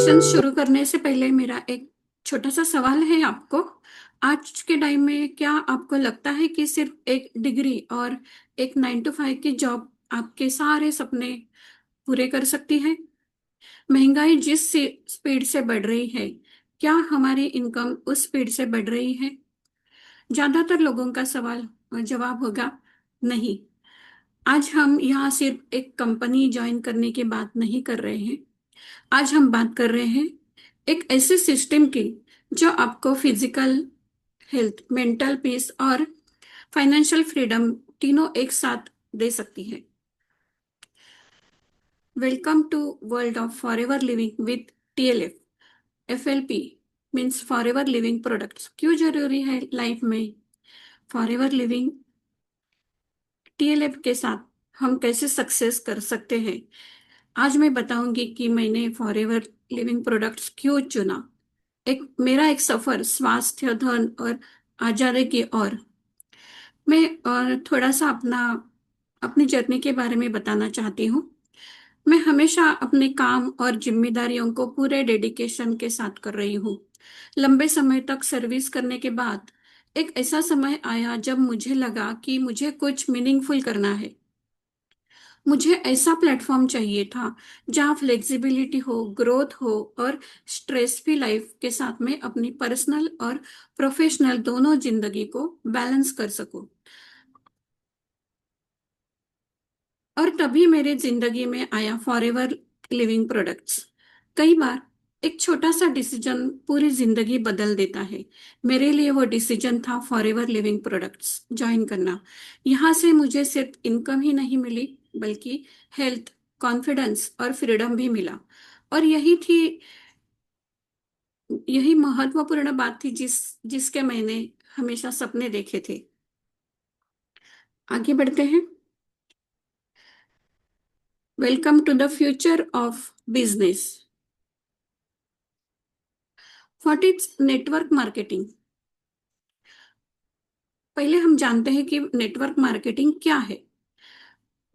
Session शुरू करने से पहले मेरा एक छोटा सा सवाल है आपको। आज के टाइम में क्या आपको लगता है कि सिर्फ एक डिग्री और एक 9 to 5 की जॉब आपके सारे सपने पूरे कर सकती है? महंगाई जिस स्पीड से बढ़ रही है, क्या हमारी इनकम उस स्पीड से बढ़ रही है? ज्यादातर लोगों का सवाल जवाब होगा नहीं। आज हम यहाँ सिर्फ एक कंपनी ज्वाइन करने की बात नहीं कर रहे हैं। आज हम बात कर रहे हैं एक ऐसे सिस्टम की जो आपको फिजिकल हेल्थ, मेंटल पीस और फाइनेंशियल फ्रीडम तीनों एक साथ दे सकती है। Welcome to world of forever living with TLF. FLP means forever living products. क्यों जरूरी है लाइफ में फॉरएवर लिविंग? टीएलएफ के साथ हम कैसे सक्सेस कर सकते हैं, आज मैं बताऊंगी कि मैंने फॉरएवर लिविंग प्रोडक्ट्स क्यों चुना। मेरा एक सफर स्वास्थ्य, धन और आजादी की ओर। मैं और थोड़ा सा अपनी जर्नी के बारे में बताना चाहती हूँ। मैं हमेशा अपने काम और जिम्मेदारियों को पूरे डेडिकेशन के साथ कर रही हूँ। लंबे समय तक सर्विस करने के बाद एक ऐसा समय आया जब मुझे लगा कि मुझे कुछ मीनिंगफुल करना है। मुझे ऐसा प्लेटफॉर्म चाहिए था जहाँ फ्लेक्सिबिलिटी हो, ग्रोथ हो और स्ट्रेस फ्री लाइफ के साथ में अपनी पर्सनल और प्रोफेशनल दोनों जिंदगी को बैलेंस कर सकूं। और तभी मेरे जिंदगी में आया फॉरएवर लिविंग प्रोडक्ट्स। कई बार एक छोटा सा डिसीजन पूरी जिंदगी बदल देता है। मेरे लिए वो डिसीजन था फॉरएवर लिविंग प्रोडक्ट्स ज्वाइन करना। यहाँ से मुझे सिर्फ इनकम ही नहीं मिली, बल्कि हेल्थ, कॉन्फिडेंस और फ्रीडम भी मिला। और यही महत्वपूर्ण बात थी जिसके मैंने हमेशा सपने देखे थे। आगे बढ़ते हैं। Welcome to the future of business. What is network marketing? पहले हम जानते हैं कि नेटवर्क मार्केटिंग क्या है।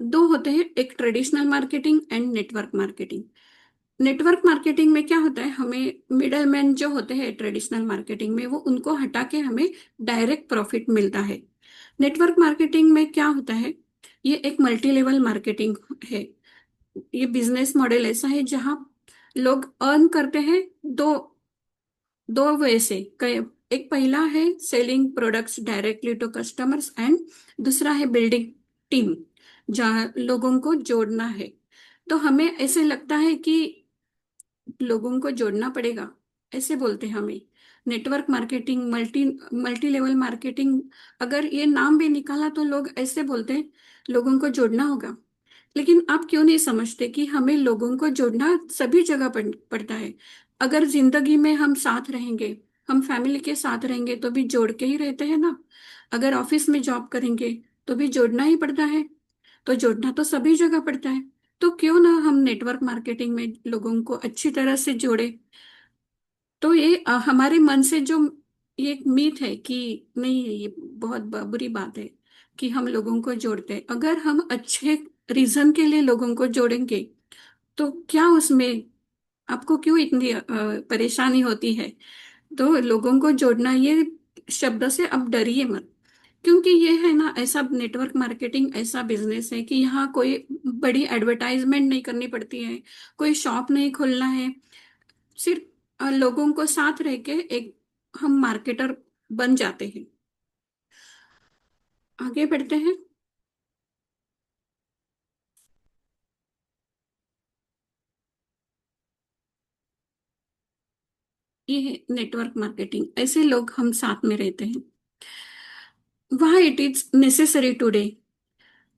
दो होते हैं, एक traditional marketing and network marketing. Network marketing में क्या होता है, हमें मिडल मैन जो होते हैं ट्रेडिशनल मार्केटिंग में, वो उनको हटा के हमें डायरेक्ट प्रॉफिट मिलता है। नेटवर्क मार्केटिंग में क्या होता है, ये एक मल्टी लेवल मार्केटिंग है। ये बिजनेस मॉडल ऐसा है जहाँ लोग अर्न करते हैं दो दो वे से। एक पहला है selling products directly to customers and दूसरा है बिल्डिंग टीम, जहाँ लोगों को जोड़ना है। तो हमें ऐसे लगता है कि लोगों को जोड़ना पड़ेगा, ऐसे बोलते हैं हमें। Network marketing, multi multi level marketing, अगर ये नाम भी निकाला तो लोग ऐसे बोलते हैं लोगों को जोड़ना होगा। लेकिन आप क्यों नहीं समझते कि हमें लोगों को जोड़ना सभी जगह पड़ता है। अगर जिंदगी में हम साथ रहेंगे, हम फैमिली के साथ रहेंगे तो भी जोड़ के ही रहते हैं ना। अगर ऑफिस में जॉब करेंगे तो भी जोड़ना ही पड़ता है। तो जोड़ना तो सभी जगह पड़ता है। तो क्यों ना हम नेटवर्क मार्केटिंग में लोगों को अच्छी तरह से जोड़े। तो ये हमारे मन से जो ये एक मीथ है कि नहीं, ये बहुत बुरी बात है कि हम लोगों को जोड़ते हैं। अगर हम अच्छे रीजन के लिए लोगों को जोड़ेंगे तो क्या उसमें आपको क्यों इतनी परेशानी होती है? तो लोगों को जोड़ना, ये शब्द से अब डरिए मत। क्योंकि ये है ना, ऐसा नेटवर्क मार्केटिंग ऐसा बिजनेस है कि यहाँ कोई बड़ी एडवर्टाइजमेंट नहीं करनी पड़ती है, कोई शॉप नहीं खोलना है। सिर्फ लोगों को साथ रह के एक हम मार्केटर बन जाते हैं। आगे बढ़ते हैं। ये है नेटवर्क मार्केटिंग, ऐसे लोग हम साथ में रहते हैं। वाह इट इज नेसेसरी टुडे।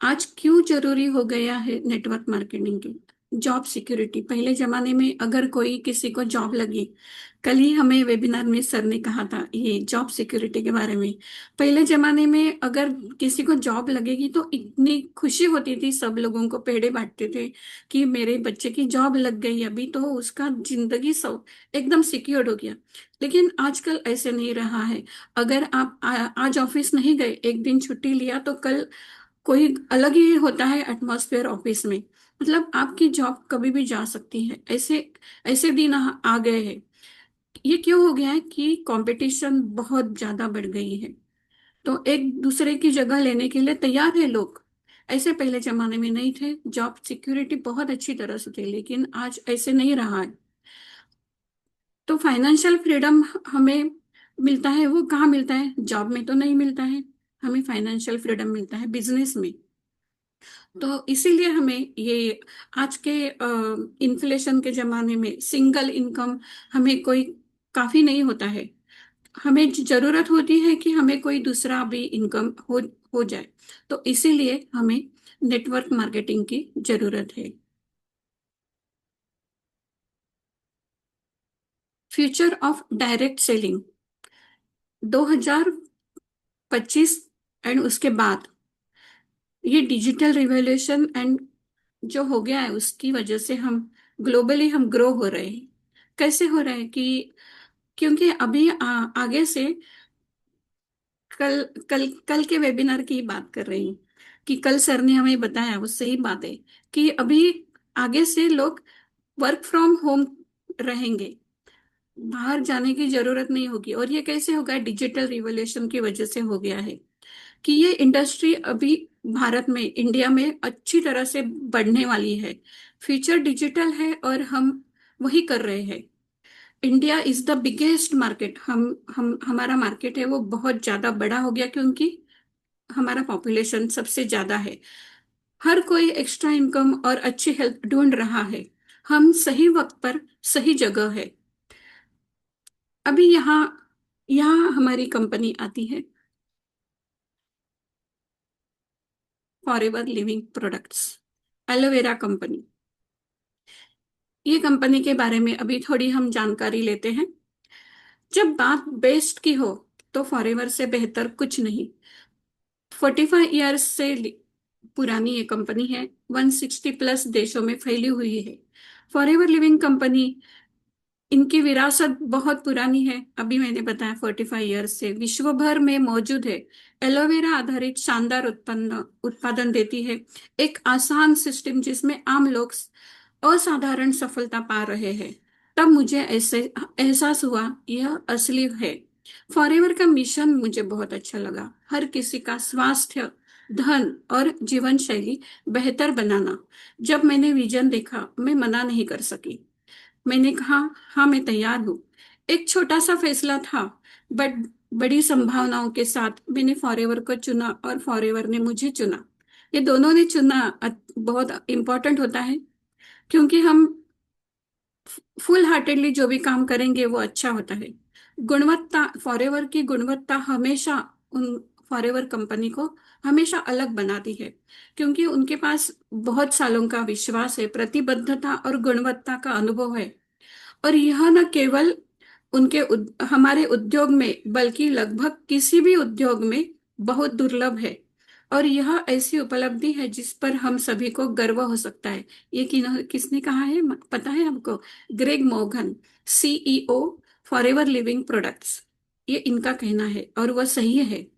आज क्यों जरूरी हो गया है नेटवर्क मार्केटिंग की? Job security. पहले जमाने में अगर कोई किसी को जॉब लगी, कल ही हमें वेबिनार में सर ने कहा था ये जॉब सिक्योरिटी के बारे में। पहले जमाने में अगर किसी को जॉब लगेगी तो इतनी खुशी होती थी, सब लोगों को पेड़े बांटते थे कि मेरे बच्चे की जॉब लग गई, अभी तो उसका जिंदगी सब एकदम सिक्योर्ड हो गया। लेकिन आजकल ऐसे नहीं रहा है। अगर आप आज ऑफिस नहीं गए, एक दिन छुट्टी लिया, तो कल कोई अलग ही होता है एटमॉस्फेयर ऑफिस में। मतलब आपकी जॉब कभी भी जा सकती है, ऐसे ऐसे दिन आ गए हैं। ये क्यों हो गया है कि कंपटीशन बहुत ज्यादा बढ़ गई है, तो एक दूसरे की जगह लेने के लिए तैयार है लोग। ऐसे पहले जमाने में नहीं थे, जॉब सिक्योरिटी बहुत अच्छी तरह से थी, लेकिन आज ऐसे नहीं रहा है। तो फाइनेंशियल फ्रीडम हमें मिलता है, वो कहाँ मिलता है? जॉब में तो नहीं मिलता है। हमें फाइनेंशियल फ्रीडम मिलता है बिजनेस में। तो इसीलिए हमें ये आज के इन्फ्लेशन के जमाने में सिंगल इनकम हमें कोई काफी नहीं होता है। हमें जरूरत होती है कि हमें कोई दूसरा भी इनकम हो जाए। तो इसीलिए हमें नेटवर्क मार्केटिंग की जरूरत है। Future of direct selling 2025 and उसके बाद, ये डिजिटल रिवॉल्यूशन एंड जो हो गया है उसकी वजह से हम ग्लोबली हम ग्रो हो रहे हैं। कैसे हो रहे हैं कि क्योंकि अभी आगे से कल कल कल के वेबिनार की बात कर रही हूँ कि कल सर ने हमें बताया, वो सही बात है कि अभी आगे से लोग वर्क फ्रॉम होम रहेंगे, बाहर जाने की जरूरत नहीं होगी। और ये कैसे होगा? डिजिटल रिवॉल्यूशन की वजह से हो गया है कि ये इंडस्ट्री अभी भारत में, इंडिया में अच्छी तरह से बढ़ने वाली है। फ्यूचर डिजिटल है और हम वही कर रहे हैं। India is the biggest market. हम हमारा मार्केट है वो बहुत ज्यादा बड़ा हो गया, क्योंकि हमारा पॉपुलेशन सबसे ज्यादा है। हर कोई एक्स्ट्रा इनकम और अच्छी हेल्थ ढूंढ रहा है। हम सही वक्त पर सही जगह है। अभी यहाँ यहाँ हमारी कंपनी आती है, forever living products, aloe vera company. ये कंपनी के बारे में अभी थोड़ी हम जानकारी लेते हैं। जब बात बेस्ट की हो तो फॉरएवर से बेहतर कुछ नहीं। 45 ईयर्स से पुरानी ये कंपनी है, 160 प्लस देशों में फैली हुई है। फॉरएवर लिविंग कंपनी, इनकी विरासत बहुत पुरानी है। अभी मैंने बताया 45 ईयर्स से विश्व भर में मौजूद है। एलोवेरा आधारित शानदार उत्पन्न उत्पादन देती है, एक आसान सिस्टम जिसमें आम लोग असाधारण सफलता पा रहे हैं। तब मुझे ऐसे एहसास हुआ यह असली है। फॉरएवर का मिशन मुझे बहुत अच्छा लगा, हर किसी का स्वास्थ्य, धन और जीवन शैली बेहतर बनाना। जब मैंने विजन देखा मैं मना नहीं कर सकी। मैंने कहा हाँ मैं तैयार हूँ। एक छोटा सा फैसला था, बट बड़ी संभावनाओं के साथ मैंने फॉरएवर को चुना और फॉरएवर ने मुझे चुना। ये दोनों ने चुना बहुत इम्पोर्टेंट होता है, क्योंकि हम फुल हार्टेडली जो भी काम करेंगे वो अच्छा होता है। गुणवत्ता, फॉरएवर की गुणवत्ता हमेशा उन फॉरएवर कंपनी को हमेशा अलग बनाती है, क्योंकि उनके पास बहुत सालों का विश्वास है, प्रतिबद्धता और गुणवत्ता का अनुभव है। और यह न केवल हमारे उद्योग में बल्कि लगभग किसी भी उद्योग में बहुत दुर्लभ है। और यह ऐसी उपलब्धि है जिस पर हम सभी को गर्व हो सकता है। ये किसने कहा है पता है हमको? Greg मोगन, CEO forever living products. ये इनका कहना है और वह सही है।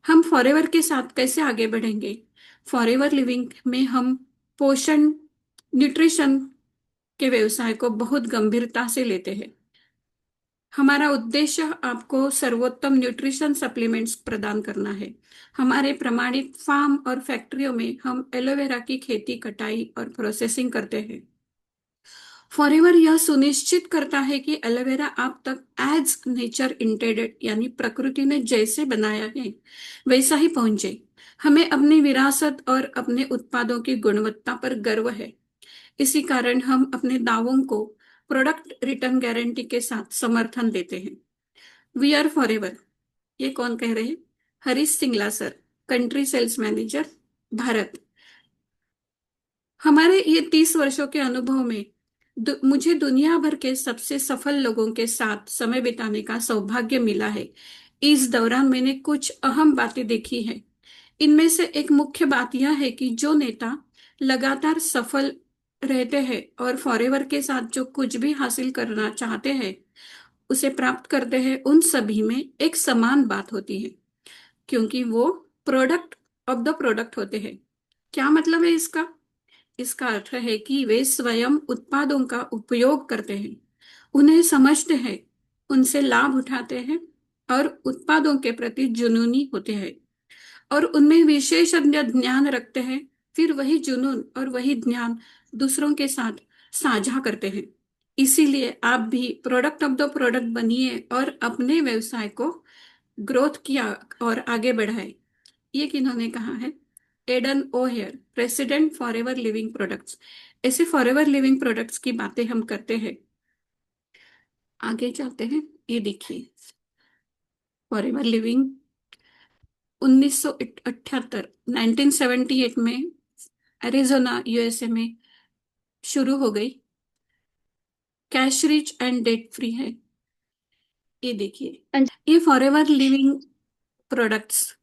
हम फॉरएवर के साथ कैसे आगे बढ़ेंगे? फॉरएवर लिविंग में हम पोषण, न्यूट्रिशन के व्यवसाय को बहुत गंभीरता से लेते हैं। हमारा उद्देश्य आपको सर्वोत्तम न्यूट्रिशन सप्लीमेंट्स प्रदान करना है। हमारे प्रमाणित फार्म और फैक्ट्रियों में हम एलोवेरा की खेती, कटाई और प्रोसेसिंग करते हैं। फॉरएवर यह सुनिश्चित करता है कि एलोवेरा आप तक एज नेचर इंटेंडेड, यानी प्रकृति ने जैसे बनाया है वैसा ही पहुंचे। हमें अपनी विरासत और अपने उत्पादों की गुणवत्ता पर गर्व है। इसी कारण हम अपने दावों को प्रोडक्ट रिटर्न गारंटी के साथ समर्थन देते हैं। वी आर फॉरएवर, ये कौन कह रहे हैं? Harish Singla sir, country sales manager, Bharat. हमारे ये 30 वर्षों के अनुभव में मुझे दुनिया भर के सबसे सफल लोगों के साथ समय बिताने का सौभाग्य मिला है। इस दौरान मैंने कुछ अहम बातें देखी हैं। इनमें से एक मुख्य बात यह है कि जो नेता लगातार सफल रहते हैं और फॉरएवर के साथ जो कुछ भी हासिल करना चाहते हैं उसे प्राप्त करते हैं, उन सभी में एक समान बात होती है, क्योंकि वो प्रोडक्ट ऑफ द प्रोडक्ट होते हैं। क्या मतलब है इसका? इसका अर्थ है कि वे स्वयं उत्पादों का उपयोग करते हैं, उन्हें समझते हैं, उनसे लाभ उठाते हैं और उत्पादों के प्रति जुनूनी होते हैं और उनमें विशेषज्ञ ज्ञान रखते हैं। फिर वही जुनून और वही ज्ञान दूसरों के साथ साझा करते हैं। इसीलिए आप भी प्रोडक्ट ऑफ द प्रोडक्ट बनिए और अपने व्यवसाय को ग्रोथ किया और आगे बढ़ाए। ये किन्होंने कहा है? Aidan O'Hare, president Forever living Products. ऐसे फॉरएवर लिविंग प्रोडक्ट्स की बातें हम करते हैं। आगे चलते हैं। ये देखिए, फॉरएवर लिविंग 1978 1978 में एरिजोना यूएसए में शुरू हो गई। Cash rich and debt free है। ये देखिए, ये फॉरएवर लिविंग प्रोडक्ट्स,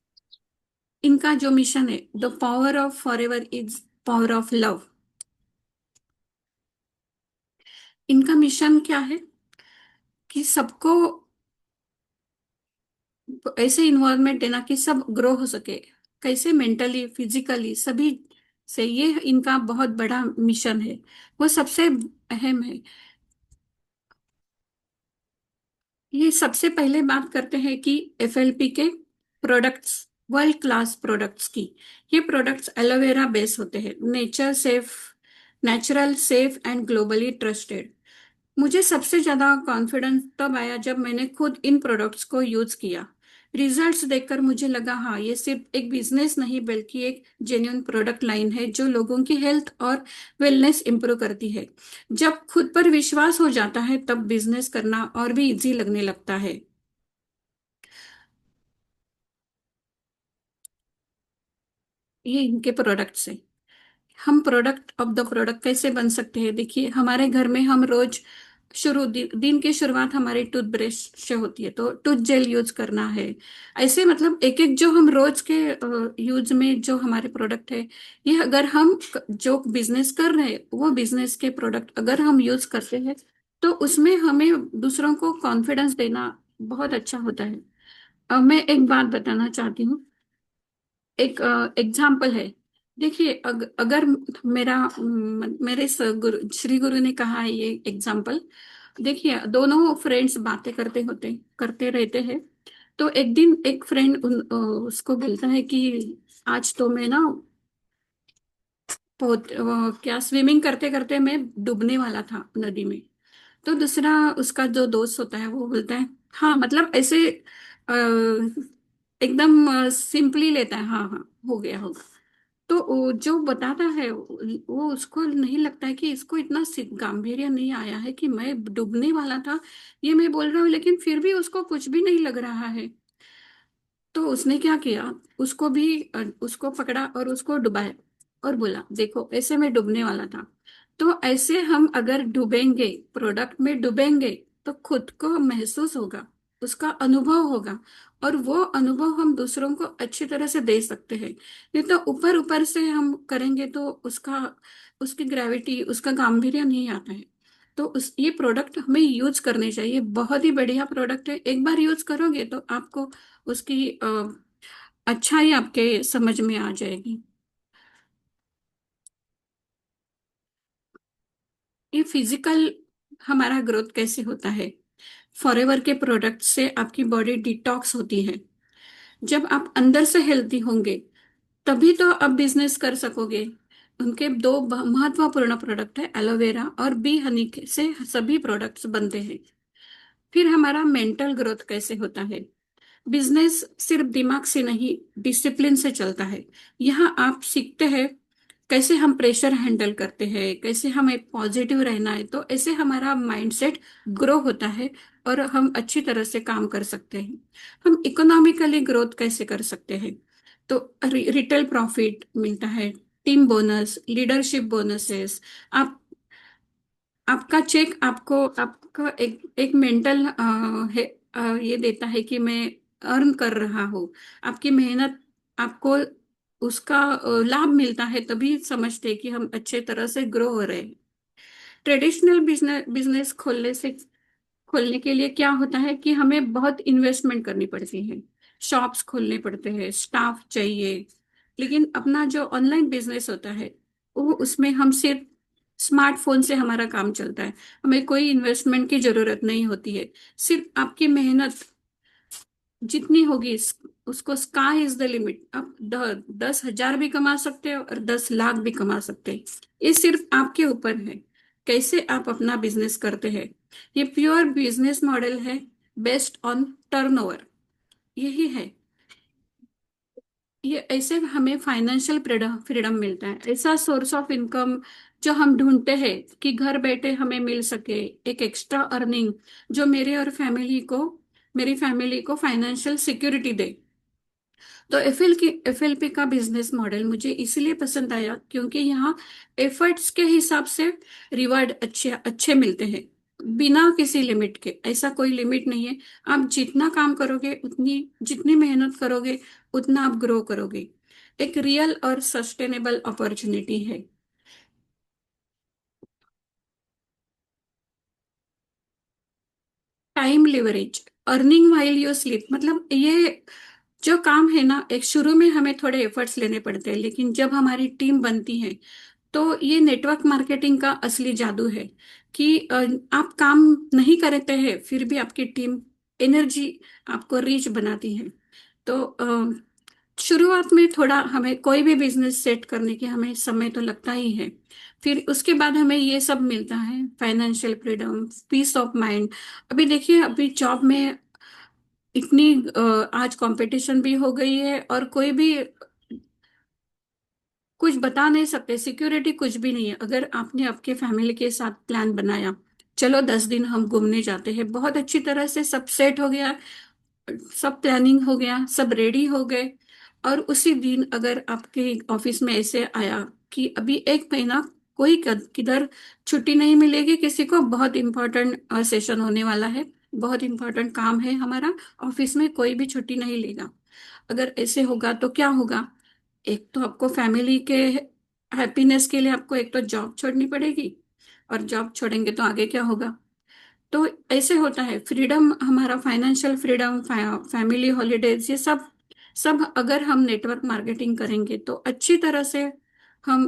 इनका जो मिशन है, the power of forever is power of love. इनका मिशन क्या है कि सबको ऐसे इन्वायरमेंट देना कि सब ग्रो हो सके, कैसे मेंटली फिजिकली सभी से। ये इनका बहुत बड़ा मिशन है, वो सबसे अहम है। ये सबसे पहले बात करते हैं कि एफएलपी के प्रोडक्ट्स, वर्ल्ड क्लास प्रोडक्ट्स की। ये प्रोडक्ट्स एलोवेरा बेस होते हैं, natural safe and globally trusted. मुझे सबसे ज्यादा कॉन्फिडेंस तब आया जब मैंने खुद इन प्रोडक्ट्स को यूज किया। रिजल्ट्स देखकर मुझे लगा, हाँ, ये सिर्फ एक बिजनेस नहीं बल्कि एक जेन्युइन प्रोडक्ट लाइन है जो लोगों की हेल्थ और वेलनेस इंप्रूव करती है। जब खुद पर विश्वास हो जाता है तब बिजनेस करना और भी इजी लगने लगता है। ये इनके प्रोडक्ट्स है। हम प्रोडक्ट ऑफ द प्रोडक्ट कैसे बन सकते हैं? देखिए, हमारे घर में हम रोज दिन की शुरुआत हमारी टूथब्रश से होती है, तो टूथ जेल यूज करना है। ऐसे मतलब एक एक जो हम रोज के यूज में जो हमारे प्रोडक्ट है, ये अगर हम जो बिजनेस कर रहे हैं वो बिजनेस के प्रोडक्ट अगर हम यूज करते हैं तो उसमें हमें दूसरों को कॉन्फिडेंस देना बहुत अच्छा होता है। अब मैं एक बात बताना चाहती हूँ। एक एग्जाम्पल है। देखिए, अगर मेरे श्री गुरु ने कहा है ये एग्जाम्पल। देखिए, दोनों फ्रेंड्स बातें करते रहते हैं। तो एक दिन एक फ्रेंड उसको बोलता है कि आज तो मैं ना क्या स्विमिंग करते करते मैं डूबने वाला था नदी में। तो दूसरा उसका जो दोस्त होता है वो बोलता है, हाँ, मतलब ऐसे एकदम सिंपली लेता है, हाँ हाँ, हो गया होगा। तो वो जो बताता है वो उसको नहीं लगता है कि इसको इतना गांभीर्य नहीं आया है कि मैं डूबने वाला था, ये मैं बोल रहा हूँ, लेकिन फिर भी उसको कुछ भी नहीं लग रहा है। तो उसने क्या किया, उसको पकड़ा और उसको डुबाया और बोला, देखो ऐसे में डूबने वाला था। तो ऐसे हम अगर डूबेंगे, प्रोडक्ट में डूबेंगे, तो खुद को महसूस होगा, उसका अनुभव होगा, और वो अनुभव हम दूसरों को अच्छी तरह से दे सकते हैं। नहीं तो ऊपर ऊपर से हम करेंगे तो उसकी ग्रेविटी, उसका गांभीर्य नहीं आता है। तो ये प्रोडक्ट हमें यूज करने चाहिए। बहुत ही बढ़िया प्रोडक्ट है, एक बार यूज करोगे तो आपको उसकी अच्छाई आपके समझ में आ जाएगी। ये फिजिकल हमारा ग्रोथ कैसे होता है? फॉरएवर के प्रोडक्ट से आपकी बॉडी डिटॉक्स होती है। जब आप अंदर से हेल्थी होंगे तभी तो आप बिजनेस कर सकोगे। उनके दो महत्वपूर्ण प्रोडक्ट है, एलोवेरा और बी हनी से सभी प्रोडक्ट्स बनते हैं। फिर हमारा मेंटल ग्रोथ कैसे होता है? बिजनेस सिर्फ दिमाग से नहीं, डिसिप्लिन से चलता है। यहाँ आप सीखते हैं कैसे हम प्रेशर हैंडल करते हैं, कैसे हमें पॉजिटिव रहना है। तो ऐसे हमारा माइंडसेट ग्रो होता है और हम अच्छी तरह से काम कर सकते हैं। हम इकोनॉमिकली ग्रोथ कैसे कर सकते हैं? तो रिटेल प्रॉफिट मिलता है, टीम बोनस, लीडरशिप बोनसेस। आप आपका चेक आपको आपका एक मेंटल है, ये देता है कि मैं अर्न कर रहा हूँ। आपकी मेहनत आपको उसका लाभ मिलता है, तभी समझते हैं कि हम अच्छे तरह से ग्रो हो रहे हैं। ट्रेडिशनल बिजनेस बिजनेस खोलने के लिए क्या होता है कि हमें बहुत इन्वेस्टमेंट करनी पड़ती है। शॉप्स खोलने पड़ते हैं, स्टाफ चाहिए। लेकिन अपना जो ऑनलाइन बिजनेस होता है वो उसमें हम सिर्फ स्मार्टफोन से हमारा काम चलता है। हमें कोई इन्वेस्टमेंट की जरूरत नहीं होती है। सिर्फ आपकी मेहनत जितनी होगी उसको स्काई इज द लिमिट। आप 10,000 भी कमा सकते हो और 10 लाख भी कमा सकते हैं। ये सिर्फ आपके ऊपर है कैसे आप अपना बिजनेस करते हैं। ये प्योर बिजनेस मॉडल है, बेस्ड ऑन टर्नओवर। यही है। ये ऐसे हमें फाइनेंशियल फ्रीडम फ्रीडम मिलता है, ऐसा सोर्स ऑफ इनकम जो हम ढूंढते हैं कि घर बैठे हमें मिल सके। एक एक्स्ट्रा अर्निंग जो मेरी फैमिली को फाइनेंशियल सिक्योरिटी दे। तो एफएलपी का बिजनेस मॉडल मुझे इसलिए पसंद आया क्योंकि यहाँ एफर्ट्स के हिसाब से रिवार्ड अच्छे अच्छे मिलते हैं, बिना किसी लिमिट के। ऐसा कोई लिमिट नहीं है। आप जितना काम करोगे उतनी जितनी मेहनत करोगे उतना आप ग्रो करोगे। एक रियल और सस्टेनेबल अपॉर्चुनिटी है। Time leverage, earning while you sleep, मतलब ये जो काम है ना, एक शुरू में हमें थोड़े एफर्ट्स लेने पड़ते हैं, लेकिन जब हमारी टीम बनती है तो ये नेटवर्क मार्केटिंग का असली जादू है कि आप काम नहीं करते हैं फिर भी आपकी टीम एनर्जी आपको रीच बनाती है। तो शुरुआत में थोड़ा हमें कोई भी बिजनेस सेट करने के हमें समय तो लगता ही है। फिर उसके बाद हमें ये सब मिलता है, financial freedom, peace of mind. अभी देखिए, अभी जॉब में इतनी आज कंपटीशन भी हो गई है और कोई भी कुछ बता नहीं सकते, सिक्योरिटी कुछ भी नहीं है। अगर आपने आपके फैमिली के साथ प्लान बनाया, चलो 10 दिन हम घूमने जाते हैं, बहुत अच्छी तरह से सब सेट हो गया, सब प्लानिंग हो गया, सब रेडी हो गए, और उसी दिन अगर आपके ऑफिस में ऐसे आया कि अभी 1 महीना कोई किधर छुट्टी नहीं मिलेगी किसी को, बहुत इंपॉर्टेंट सेशन होने वाला है, बहुत इंपॉर्टेंट काम है हमारा, ऑफिस में कोई भी छुट्टी नहीं लेगा। अगर ऐसे होगा तो क्या होगा? एक तो आपको फैमिली के हैप्पीनेस के लिए आपको एक तो जॉब छोड़नी पड़ेगी, और जॉब छोड़ेंगे तो आगे क्या होगा? तो ऐसे होता है फ्रीडम, हमारा फाइनेंशियल फ्रीडम, फैमिली हॉलीडेज, ये सब सब अगर हम नेटवर्क मार्केटिंग करेंगे तो अच्छी तरह से हम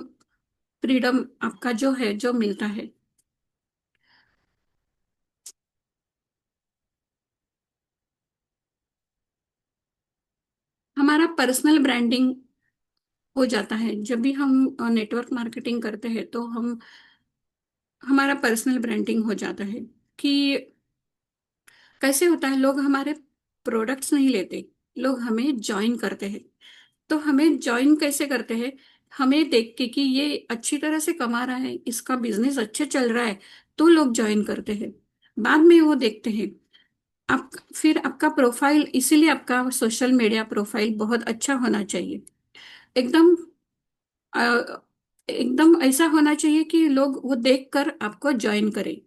फ्रीडम आपका जो है जो मिलता है। हमारा पर्सनल ब्रांडिंग हो जाता है जब भी हम नेटवर्क मार्केटिंग करते हैं, तो हम हमारा पर्सनल ब्रांडिंग हो जाता है कि कैसे होता है, लोग हमारे प्रोडक्ट्स नहीं लेते, लोग हमें ज्वाइन करते हैं। तो हमें ज्वाइन कैसे करते हैं? हमें देख के कि ये अच्छी तरह से कमा रहा है, इसका बिजनेस अच्छे चल रहा है, तो लोग ज्वाइन करते हैं। बाद में वो देखते हैं आप, फिर आपका प्रोफाइल, इसीलिए आपका सोशल मीडिया प्रोफाइल बहुत अच्छा होना चाहिए। एकदम अ, एकदम ऐसा होना चाहिए कि लोग वो देखकर आपको ज्वाइन करें।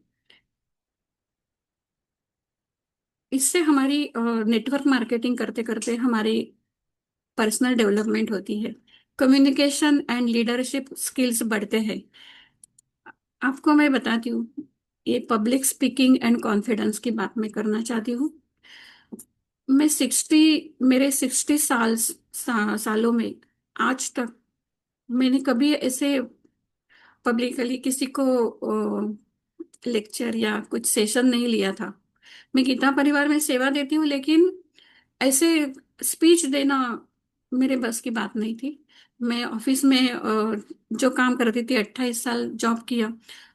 इससे हमारी नेटवर्क मार्केटिंग करते करते हमारी पर्सनल डेवलपमेंट होती है, कम्युनिकेशन एंड लीडरशिप स्किल्स बढ़ते हैं। आपको मैं बताती हूँ, ये पब्लिक स्पीकिंग एंड कॉन्फिडेंस की बात मैं करना चाहती हूँ। मैं 60 सालों में आज तक मैंने कभी ऐसे पब्लिकली किसी को लेक्चर या कुछ सेशन नहीं लिया था। मैं गीता परिवार में सेवा देती हूँ, लेकिन ऐसे स्पीच देना मेरे बस की बात नहीं थी। मैं ऑफिस में जो काम करती थी, 28 साल जॉब किया,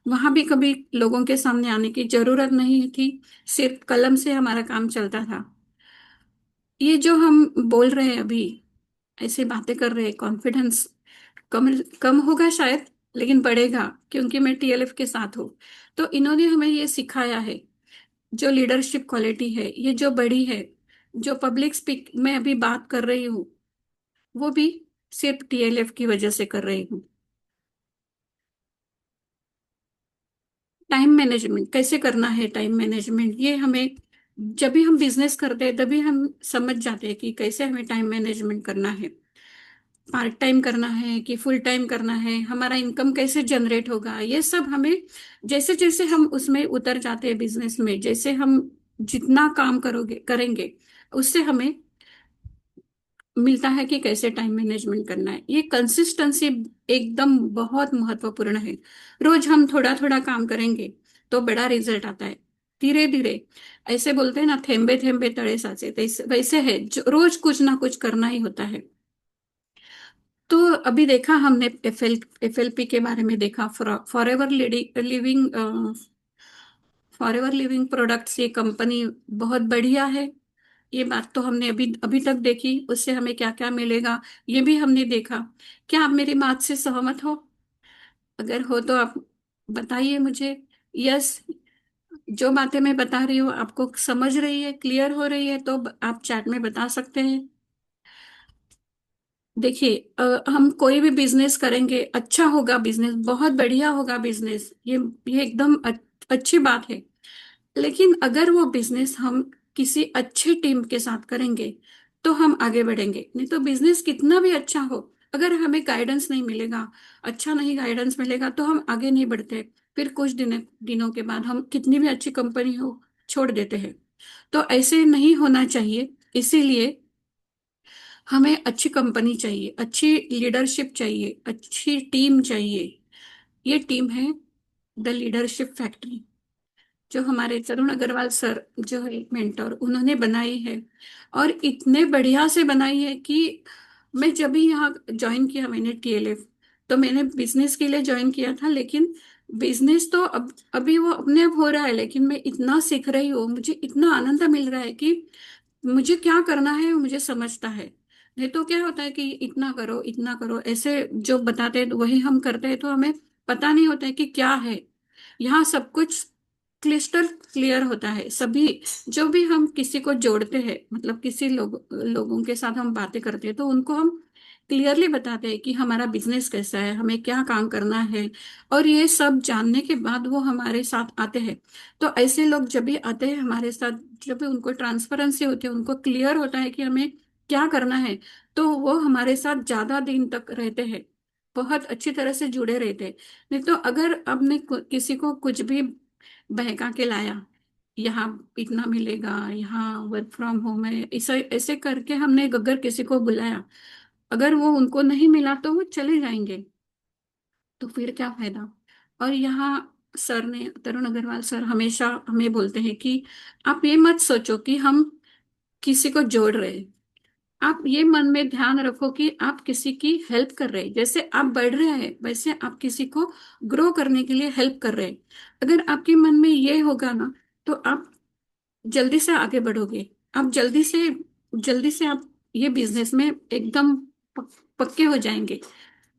वहां भी कभी लोगों के सामने आने की जरूरत नहीं थी। सिर्फ कलम से हमारा काम चलता था। ये जो हम बोल रहे हैं अभी, ऐसे बातें कर रहे हैं, कॉन्फिडेंस कम कम होगा शायद, लेकिन बढ़ेगा क्योंकि मैं टीएलएफ के साथ हूँ। तो इन्होंने हमें ये सिखाया है, जो लीडरशिप क्वालिटी है ये जो बड़ी है, जो पब्लिक स्पीक मैं अभी बात कर रही हूँ, वो भी सिर्फ टीएलएफ की वजह से कर रही हूँ। टाइम मैनेजमेंट कैसे करना है, टाइम मैनेजमेंट ये हमें जब भी हम बिजनेस करते हैं तभी हम समझ जाते हैं कि कैसे हमें टाइम मैनेजमेंट करना है। पार्ट टाइम करना है कि फुल टाइम करना है, हमारा इनकम कैसे जनरेट होगा, ये सब हमें जैसे जैसे हम उसमें उतर जाते हैं बिजनेस में, जैसे हम जितना काम करोगे करेंगे उससे हमें मिलता है कि कैसे टाइम मैनेजमेंट करना है। ये कंसिस्टेंसी एकदम बहुत महत्वपूर्ण है। रोज हम थोड़ा थोड़ा काम करेंगे तो बड़ा रिजल्ट आता है। धीरे धीरे, ऐसे बोलते हैं ना, थेंबे थेंबे तड़े साचे, वैसे है, जो रोज कुछ ना कुछ करना ही होता है। तो अभी देखा हमने एफएलपी के बारे में देखा, for living for ever living products, ये कंपनी बहुत बढ़िया है। ये बात तो हमने अभी अभी तक देखी, उससे हमें क्या क्या मिलेगा ये भी हमने देखा। क्या आप मेरी बात से सहमत हो? अगर हो तो आप बताइए मुझे। यस, जो बातें मैं बता रही हूँ आपको समझ रही है, क्लियर हो रही है, तो आप चैट में बता सकते हैं। देखिए, हम कोई भी बिजनेस करेंगे, अच्छा होगा बिजनेस, बहुत बढ़िया होगा बिजनेस, ये एकदम अच्छी बात है। लेकिन अगर वो बिजनेस हम किसी अच्छी टीम के साथ करेंगे तो हम आगे बढ़ेंगे। नहीं तो बिजनेस कितना भी अच्छा हो, अगर हमें गाइडेंस नहीं मिलेगा, अच्छा नहीं गाइडेंस मिलेगा, तो हम आगे नहीं बढ़ते। फिर कुछ दिनों के बाद हम कितनी भी अच्छी कंपनी हो, छोड़ देते हैं। तो ऐसे नहीं होना चाहिए। इसीलिए हमें अच्छी कंपनी चाहिए, अच्छी लीडरशिप चाहिए, अच्छी टीम चाहिए। ये टीम है द लीडरशिप फैक्ट्री, जो हमारे तरुण अग्रवाल सर जो है मेंटर, उन्होंने बनाई है। और इतने बढ़िया से बनाई है कि मैं जब भी यहाँ ज्वाइन किया मैंने टीएलएफ, तो मैंने बिजनेस के लिए ज्वाइन किया था। लेकिन बिजनेस तो अब अभी वो अपने आप हो रहा है, लेकिन मैं इतना सीख रही हूँ, मुझे इतना आनंद मिल रहा है कि मुझे क्या करना है वो मुझे समझता है। नहीं तो क्या होता है कि इतना करो ऐसे जो बताते हैं वही हम करते हैं, तो हमें पता नहीं होता है कि क्या है। यहाँ सब कुछ क्लिस्टर क्लियर होता है। सभी, जो भी हम किसी को जोड़ते हैं, मतलब किसी लोगों के साथ हम बातें करते हैं, तो उनको हम क्लियरली बताते हैं कि हमारा बिजनेस कैसा है, हमें क्या काम करना है। और ये सब जानने के बाद वो हमारे साथ आते हैं। तो ऐसे लोग जब भी आते हैं हमारे साथ, जब भी उनको ट्रांसपेरेंसी होती है, उनको क्लियर होता है कि हमें क्या करना है, तो वो हमारे साथ ज्यादा दिन तक रहते हैं, बहुत अच्छी तरह से जुड़े रहते हैं। नहीं तो अगर आपने किसी को कुछ भी बहका के लाया, यहाँ इतना मिलेगा, यहाँ वर्क फ्रॉम होम है, ऐसे ऐसे करके हमने अगर किसी को बुलाया, अगर वो उनको नहीं मिला तो वो चले जाएंगे, तो फिर क्या फायदा। और यहाँ सर ने, तरुण अग्रवाल सर हमेशा हमें बोलते हैं कि आप ये मत सोचो कि हम किसी को जोड़ रहे हैं, आप ये मन में ध्यान रखो कि आप किसी की हेल्प कर रहे हैं। जैसे आप बढ़ रहे हैं वैसे आप किसी को ग्रो करने के लिए हेल्प कर रहे हैं। अगर आपके मन में ये होगा ना, तो आप जल्दी से आगे बढ़ोगे। आप जल्दी से आप ये बिजनेस में एकदम पक्के हो जाएंगे।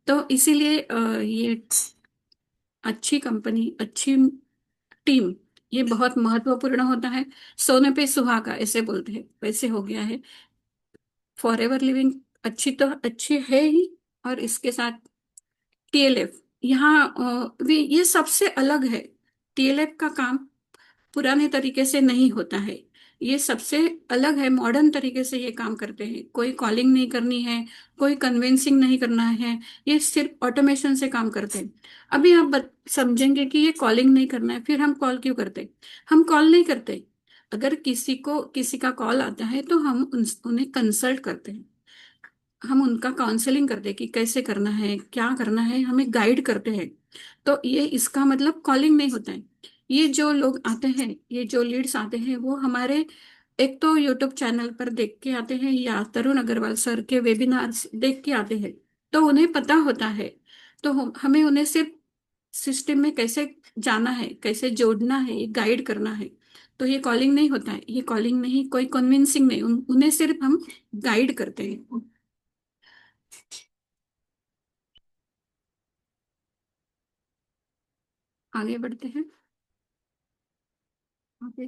तो इसीलिए ये अच्छी कंपनी, अच्छी टीम, ये बहुत महत्वपूर्ण होता है। सोने पे सुहागा ऐसे बोलते हैं, वैसे हो गया है। फॉर एवर लिविंग अच्छी तो अच्छी है ही, और इसके साथ टीएलएफ यहाँ ये सबसे अलग है। टीएलएफ का काम पुराने तरीके से नहीं होता है, ये सबसे अलग है, मॉडर्न तरीके से ये काम करते हैं। कोई कॉलिंग नहीं करनी है, कोई कन्विंसिंग नहीं करना है, ये सिर्फ ऑटोमेशन से काम करते हैं। अभी आप समझेंगे कि ये कॉलिंग नहीं करना है, फिर हम कॉल क्यों करते? हम कॉल नहीं करते। अगर किसी का कॉल आता है तो हम उन्हें कंसल्ट करते हैं, हम उनका काउंसलिंग करते हैं कि कैसे करना है, क्या करना है, हमें गाइड करते हैं। तो ये इसका मतलब कॉलिंग नहीं होता है। ये जो लोग आते हैं, ये जो लीड्स आते हैं, वो हमारे एक तो यूट्यूब चैनल पर देख के आते हैं, या तरुण अग्रवाल सर के वेबिनार्स देख के आते हैं। तो उन्हें पता होता है। तो हमें उन्हें सिर्फ सिस्टम में कैसे जाना है, कैसे जोड़ना है, ये गाइड करना है। तो ये कॉलिंग नहीं होता है, ये कॉलिंग नहीं, कोई कन्विंसिंग नहीं, उन्हें सिर्फ हम गाइड करते हैं। आगे बढ़ते हैं। आगे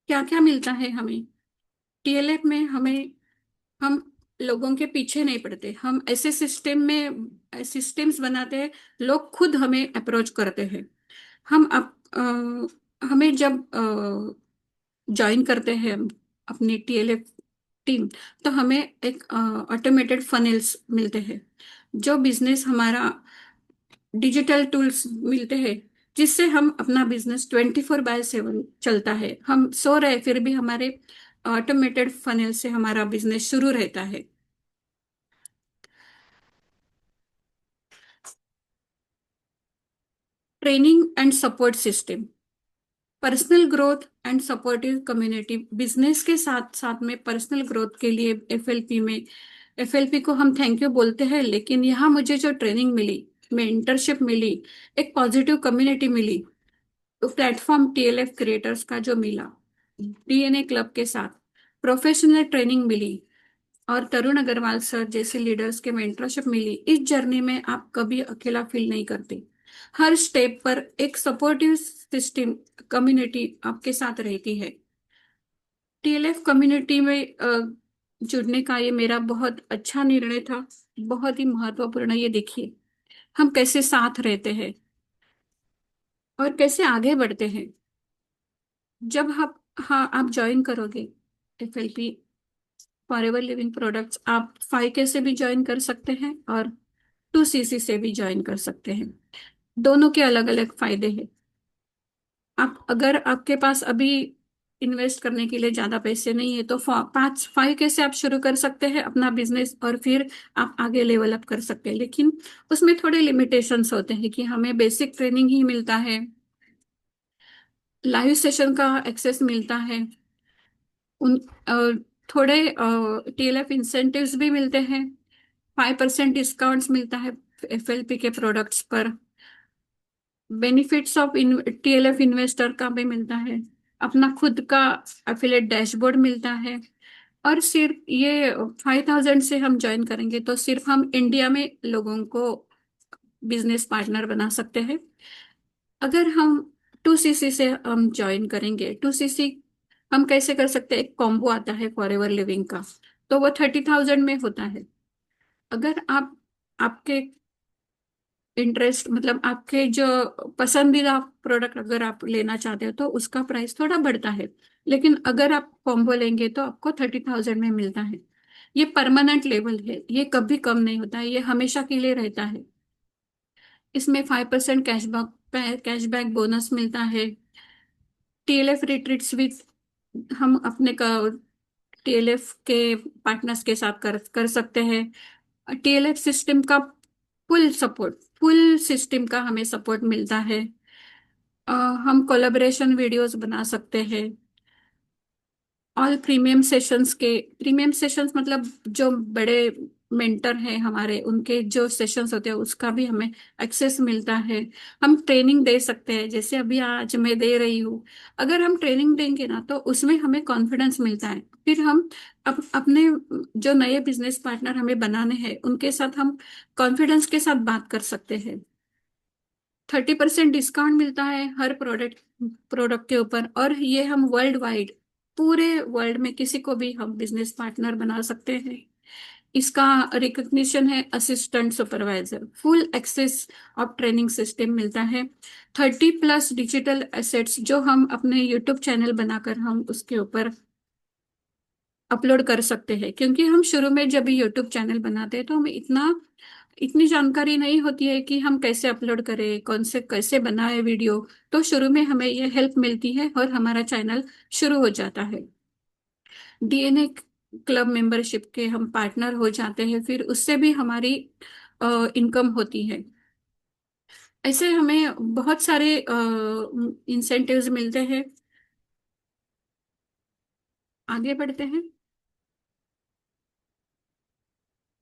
क्या क्या मिलता है हमें टीएलएफ में? हमें, हम लोगों के पीछे नहीं पड़ते, हम ऐसे सिस्टम्स बनाते हैं, लोग खुद हमें अप्रोच करते हैं। हम हमें जब ज्वाइन करते हैं अपनी टीएलएफ टीम, तो हमें एक ऑटोमेटेड फनेल्स मिलते हैं। जो बिजनेस हमारा डिजिटल टूल्स मिलते हैं, जिससे हम अपना बिजनेस 24/7 चलता है। हम सो रहे फिर भी हमारे ऑटोमेटेड फनल से हमारा बिजनेस शुरू रहता है। Training and support system, personal growth and supportive community. Business के साथ साथ में पर्सनल ग्रोथ के लिए एफएलपी में, एफएलपी को हम थैंक यू बोलते हैं, लेकिन यहाँ मुझे जो ट्रेनिंग मिली, मेंटरशिप मिली, एक पॉजिटिव कम्युनिटी मिली, तो प्लेटफॉर्म टीएलएफ क्रिएटर्स का जो मिला, डीएनए क्लब के साथ प्रोफेशनल ट्रेनिंग मिली, और तरुण अग्रवाल सर जैसे लीडर्स के मेंटरशिप मिली, इस जर्नी में आप कभी अकेला फील नहीं करते। हर स्टेप पर एक सपोर्टिव सिस्टम, कम्युनिटी आपके साथ रहती है। टीएलएफ कम्युनिटी में जुड़ने का ये मेरा बहुत अच्छा निर्णय था, बहुत ही महत्वपूर्ण। ये देखिए हम कैसे साथ रहते हैं और कैसे आगे बढ़ते हैं। जब आप, हाँ, आप ज्वाइन करोगे एफएलपी फॉरएवर लिविंग प्रोडक्ट्स, आप 5K से भी ज्वाइन कर सकते हैं और 2CC से भी ज्वाइन कर सकते हैं। दोनों के अलग अलग फायदे हैं। आप, अगर आपके पास अभी इन्वेस्ट करने के लिए ज्यादा पैसे नहीं है तो 5K से आप शुरू कर सकते हैं अपना बिजनेस, और फिर आप आगे लेवल अप कर सकते हैं। लेकिन उसमें थोड़े लिमिटेशंस होते हैं कि हमें बेसिक ट्रेनिंग ही मिलता है, लाइव सेशन का एक्सेस मिलता है, उन थोड़े टीएलएफ इंसेंटिव्स भी मिलते हैं, 5% डिस्काउंट्स मिलता है एफएलपी के प्रोडक्ट्स पर, बेनिफिट्स ऑफ टीएलएफ इन्वेस्टर का भी मिलता है, अपना खुद का एफिलेट डैशबोर्ड मिलता है। और सिर्फ ये 5,000 से हम ज्वाइन करेंगे तो सिर्फ हम इंडिया में लोगों को बिजनेस पार्टनर बना सकते हैं। अगर हम 2CC से हम ज्वाइन करेंगे, 2CC हम कैसे कर सकते हैं, एक कॉम्बो आता है फॉरएवर लिविंग का, तो वो 30,000 में होता है। अगर आप, आपके इंटरेस्ट मतलब आपके जो पसंदीदा प्रोडक्ट अगर आप लेना चाहते हो तो उसका प्राइस थोड़ा बढ़ता है, लेकिन अगर आप कॉम्बो लेंगे तो आपको 30,000 में मिलता है। ये परमानेंट लेवल है, ये कभी कम नहीं होता है, ये हमेशा के लिए रहता है। इसमें 5% कैशबैक बोनस मिलता है। टीएलएफ रिट्रीट्स भी हम अपने टीएलएफ के पार्टनर्स के साथ कर सकते हैं। टीएलएफ सिस्टम का फुल सपोर्ट, फुल सिस्टम का हमें सपोर्ट मिलता है। अ, हम कोलैबोरेशन वीडियोस बना सकते हैं। ऑल प्रीमियम सेशंस के, प्रीमियम सेशंस मतलब जो बड़े मेंटर हैं हमारे, उनके जो सेशंस होते हैं उसका भी हमें एक्सेस मिलता है। हम ट्रेनिंग दे सकते हैं, जैसे अभी आज मैं दे रही हूँ। अगर हम ट्रेनिंग देंगे ना तो उसमें हमें कॉन्फिडेंस मिलता है, फिर हम अपने जो नए बिजनेस पार्टनर हमें बनाने हैं उनके साथ हम कॉन्फिडेंस के साथ बात कर सकते हैं। 30% डिस्काउंट मिलता है हर प्रोडक्ट प्रोडक्ट के ऊपर, और ये हम वर्ल्ड वाइड, पूरे वर्ल्ड में किसी को भी हम बिजनेस पार्टनर बना सकते हैं। इसका रिकग्निशन है assistant supervisor, full access of training system मिलता है। 30+ डिजिटल एसेट्स जो हम अपने यूट्यूब चैनल बनाकर हम उसके ऊपर अपलोड कर सकते हैं, क्योंकि हम शुरू में जब यूट्यूब चैनल बनाते हैं तो हमें इतनी जानकारी नहीं होती है कि हम कैसे अपलोड करें, कौन से कैसे बनाए वीडियो। तो शुरू में हमें ये हेल्प मिलती है और हमारा चैनल शुरू हो जाता है। डीएनए क्लब मेंबरशिप के हम पार्टनर हो जाते हैं, फिर उससे भी हमारी इनकम होती है। ऐसे हमें बहुत सारे इंसेंटिव्स मिलते हैं। आगे बढ़ते हैं।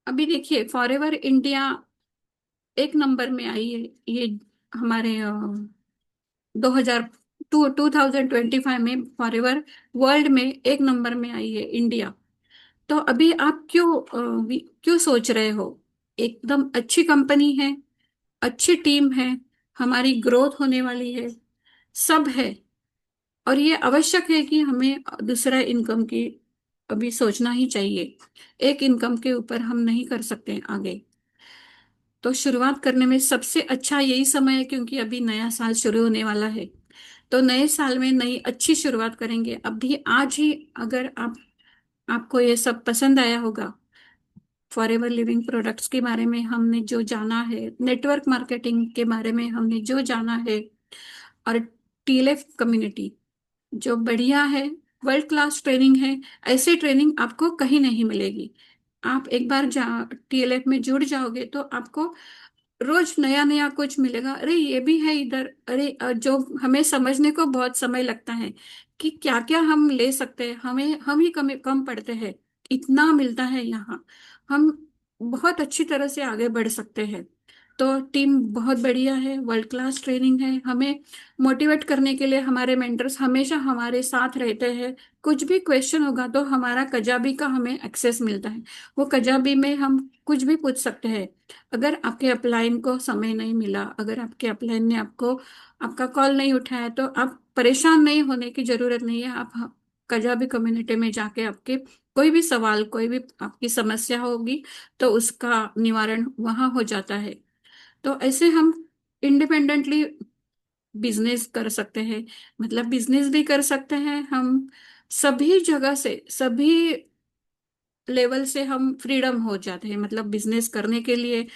अभी देखिए फॉरएवर इंडिया एक नंबर में आई है, ये हमारे 2025 में फॉरएवर वर्ल्ड में एक नंबर में आई है इंडिया। तो अभी आप क्यों सोच रहे हो, एकदम अच्छी कंपनी है, अच्छी टीम है, हमारी ग्रोथ होने वाली है, सब है। और ये आवश्यक है कि हमें दूसरा इनकम की अभी सोचना ही चाहिए। एक इनकम के ऊपर हम नहीं कर सकते आगे। तो शुरुआत करने में सबसे अच्छा यही समय है, क्योंकि अभी नया साल शुरू होने वाला है। तो नए साल में नई अच्छी शुरुआत करेंगे अभी, आज ही। अगर आपको ये सब पसंद आया होगा, फॉरएवर लिविंग प्रोडक्ट्स के बारे में हमने जो जाना है, नेटवर्क मार्केटिंग के बारे में हमने जो जाना है, और टीएलएफ कम्युनिटी जो बढ़िया है, वर्ल्ड क्लास ट्रेनिंग है। ऐसी ट्रेनिंग आपको कहीं नहीं मिलेगी। आप एक बार जा टीएलएफ में जुड़ जाओगे तो आपको रोज नया नया कुछ मिलेगा। अरे ये भी है इधर, अरे जो हमें समझने को बहुत समय लगता है कि क्या क्या हम ले सकते हैं, हमें हम ही कम कम पढ़ते हैं, इतना मिलता है यहाँ। हम बहुत अच्छी तरह से आगे बढ़ सकते हैं। तो टीम बहुत बढ़िया है, वर्ल्ड क्लास ट्रेनिंग है। हमें मोटिवेट करने के लिए हमारे मेंटर्स हमेशा हमारे साथ रहते हैं। कुछ भी क्वेश्चन होगा तो हमारा कजाबी का हमें एक्सेस मिलता है। वो कजाबी में हम कुछ भी पूछ सकते हैं। अगर आपके अपलाइन को समय नहीं मिला, अगर आपके अपलाइन ने आपको आपका कॉल नहीं उठाया, तो आप परेशान नहीं होने की जरूरत नहीं है। आप कजाबी कम्युनिटी में जाके आपके कोई भी सवाल, कोई भी आपकी समस्या होगी तो उसका निवारण वहां हो जाता है। तो ऐसे हम इंडिपेंडेंटली बिजनेस कर सकते हैं। मतलब बिजनेस भी कर सकते हैं हम, सभी जगह से, सभी लेवल से हम फ्रीडम हो जाते हैं। मतलब बिजनेस करने के लिए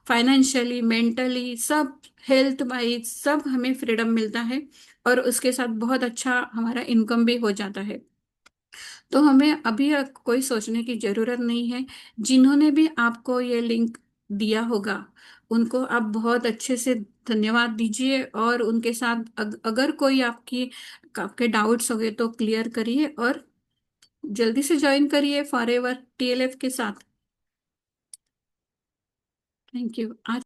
फाइनेंशियली, मेंटली, सब, हेल्थ वाइज सब हमें फ्रीडम मिलता है। और उसके साथ बहुत अच्छा हमारा इनकम भी हो जाता है। तो हमें अभी कोई सोचने की जरूरत नहीं है। जिन्होंने भी आपको ये लिंक दिया होगा उनको आप बहुत अच्छे से धन्यवाद दीजिए, और उनके साथ अगर कोई आपके डाउट्स हो गए तो क्लियर करिए, और जल्दी से ज्वाइन करिए फॉरएवर टीएलएफ के साथ। Thank you. आज